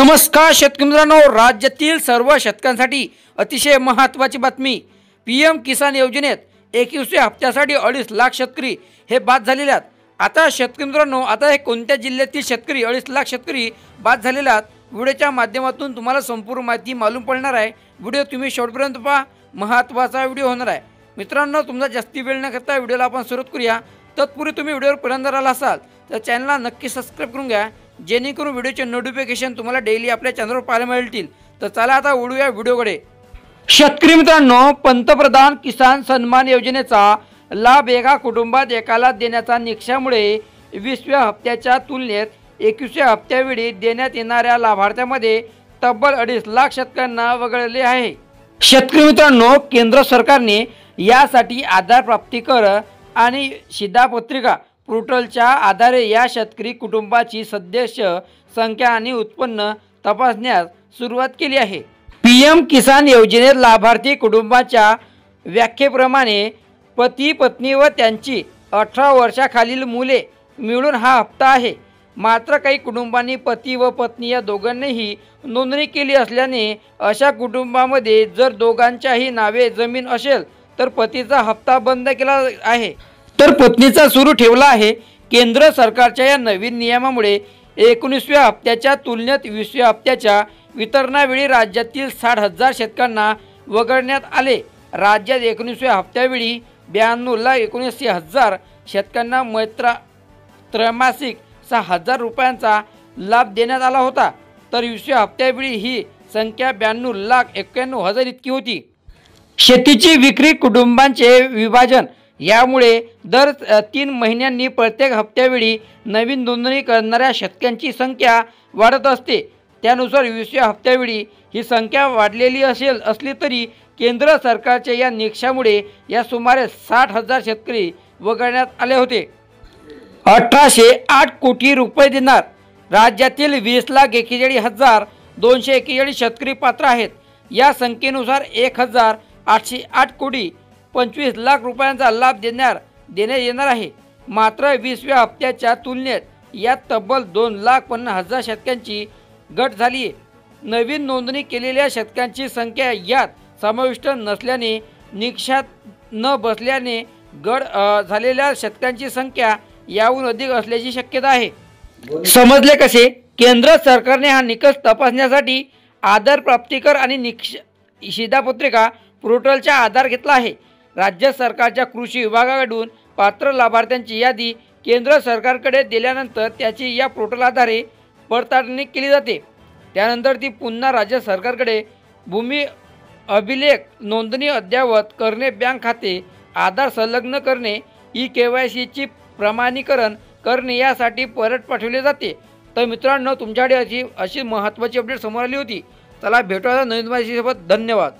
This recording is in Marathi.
नमस्कार शेतकरी मित्रांनो, राज्यातील सर्व शेतकऱ्यांसाठी अतिशय महत्त्वाची बातमी। पीएम किसान योजनेत 21व्या हप्त्यासाठी 2.5 लाख शेतकरी हे बाद झालेले आहेत। आता शेतकरी मित्रांनो, आता हे कोणत्या जिल्ह्यातील शेतकरी 2.5 लाख शेतकरी बाद झालेले आहेत, व्हिडिओच्या माध्यमातून तुम्हाला संपूर्ण माहिती मालूम पडणार आहे। व्हिडिओ तुम्ही शेवटपर्यंत पहा, महत्त्वाचा व्हिडिओ होणार आहे। मित्रांनो, तुमचा जास्ती वेळ न करता व्हिडिओला आपण सुरुवात करूया। तत्पूर्वी तुम्ही व्हिडिओवर पहिल्यांदा आला असाल तर चॅनलला नक्की सबस्क्राइब करून घ्या, जेणेकरून व्हिडिओचे नोटिफिकेशन तुम्हाला डेली आपल्या चॅनलवर पाहायला मिळतील। तर चला आता वळूया व्हिडिओकडे। शेतकरी मित्रांनो, पंतप्रधान किसान सन्मान योजनेचा लाभ एका कुटुंबात एकाला देण्याच्या निकषामुळे 20व्या हप्त्याच्या तुलनेत 21व्या हप्त्यावेळी देण्यात येणाऱ्या लाभार्थ्यांमध्ये तब्बल 2.5 लाख शेतकऱ्यांना वगळले आहे। शेतकरी मित्रांनो, केंद्र सरकारने यासाठी आधार प्राप्तिकर आणि शिधापत्रिका पोर्टलच्या आधारे या शेतकरी कुटुंबाची सदस्य संख्या आणि उत्पन्न तपासण्यास सुरुवात केली आहे। पीएम किसान योजनेत लाभार्थी कुटुंबाच्या व्याख्येप्रमाणे पती पत्नी व त्यांची 18 वर्षाखालील मुले मिळून हा हप्ता आहे। मात्र काही कुटुंबांनी पती व पत्नी या दोघांनीही नोंदणी केली असल्याने अशा कुटुंबामध्ये जर दोघांच्याही नावे जमीन असेल तर पतीचा हप्ता बंद केला आहे, तर पत्नीचा सुरू ठेवला आहे। केंद्र सरकारच्या या नवीन नियमामुळे 19व्या हप्त्याच्या तुलनेत 20व्या हप्त्याच्या वितरणावेळी राज्यातील 60,000 शेतकऱ्यांना वगळण्यात आले। राज्यात 19व्या हप्त्यावेळी 92,79,000 शेतकऱ्यांना त्रैमासिक 6,000 रुपयांचा लाभ देण्यात आला होता, तर 20व्या हप्त्यावेळी ही संख्या 92,91,000 इतकी होती। शेतीची विक्री कुटुंबांचे विभाजन यामुळे दर 3 महिन्यांनी प्रत्येक हप्त्यावेळी नवीन नोंदणी करणाऱ्या शेतकऱ्यांची संख्या वाढत असते। त्यानुसार 20व्या हप्त्यावेळी ही संख्या वाढलेली असली तरी केंद्र सरकारच्या या निकषामुळे या सुमारे 60,000 शेतकरी वगळण्यात आले होते। 1808 कोटी रुपये देणार राज्यातील 20,41,241 शेतकरी पात्र आहेत। या संख्येनुसार 1,808 कोटी 25 लाख रुपयांचा लाभ देण्यात येणार आहे। मात्र 20व्या हप्त्याच्या तुलनेत यात तब्बल 2,50,000 शेतकऱ्यांची घट झाली आहे। नवीन नोंदणी केलेल्या शेतकऱ्यांची संख्या यात समाविष्ट नसल्याने निकषात न बसल्याने घट झालेल्या शेतकऱ्यांची संख्या याहून अधिक असल्याची शक्यता आहे। समजले कसे? केंद्र सरकारने हा निकष तपासण्यासाठी आधार प्राप्तिकर आणि शिधापत्रिका पोर्टलचा आधार घेतला आहे। राज्य सरकारच्या कृषी विभागाकडून पात्र लाभार्थ्यांची यादी केंद्र सरकारकडे दिल्यानंतर त्याची या पोर्टल आधारे पडताळणी केली जाते। त्यानंतर ती पुन्हा राज्य सरकारकडे भूमी अभिलेख नोंदणी अद्ययावत करणे, बँक खाते आधार संलग्न करणे, KYCची प्रमाणीकरण करणे यासाठी परत पाठवले जाते। तर मित्रांनो, तुमच्याकडे अशी महत्त्वाची अपडेट समोर आली होती। चला भेटूया नवीन माहितीसोबत। धन्यवाद।